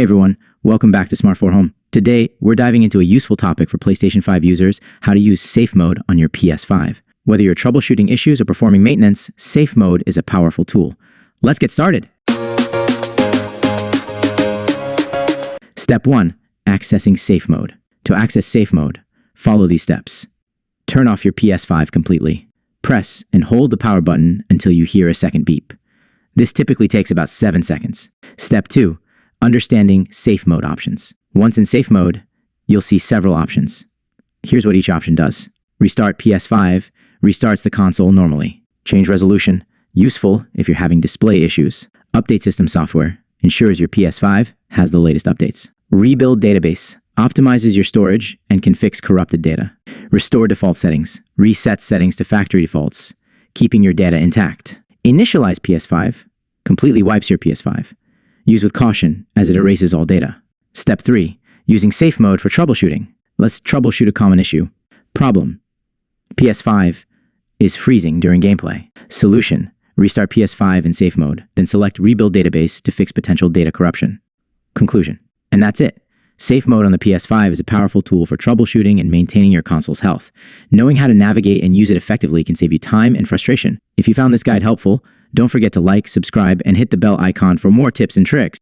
Hey everyone, welcome back to Smart 4 Home. Today, we're diving into a useful topic for PlayStation 5 users, how to use safe mode on your PS5. Whether you're troubleshooting issues or performing maintenance, safe mode is a powerful tool. Let's get started. Step 1. Accessing safe mode. To access safe mode, follow these steps. Turn off your PS5 completely. Press and hold the power button until you hear a second beep. This typically takes about 7 seconds. Step 2. Understanding safe mode options. Once in safe mode, you'll see several options. Here's what each option does. Restart PS5 restarts the console normally. Change resolution, useful if you're having display issues. Update system software, ensures your PS5 has the latest updates. Rebuild database, optimizes your storage and can fix corrupted data. Restore default settings, resets settings to factory defaults, keeping your data intact. Initialize PS5, completely wipes your PS5. Use with caution as it erases all data. Step 3. Using safe mode for troubleshooting. Let's troubleshoot a common issue. Problem. PS5 is freezing during gameplay. Solution. Restart PS5 in safe mode, then select Rebuild Database to fix potential data corruption. Conclusion. And that's it. Safe mode on the PS5 is a powerful tool for troubleshooting and maintaining your console's health. Knowing how to navigate and use it effectively can save you time and frustration. If you found this guide helpful, don't forget to like, subscribe, and hit the bell icon for more tips and tricks.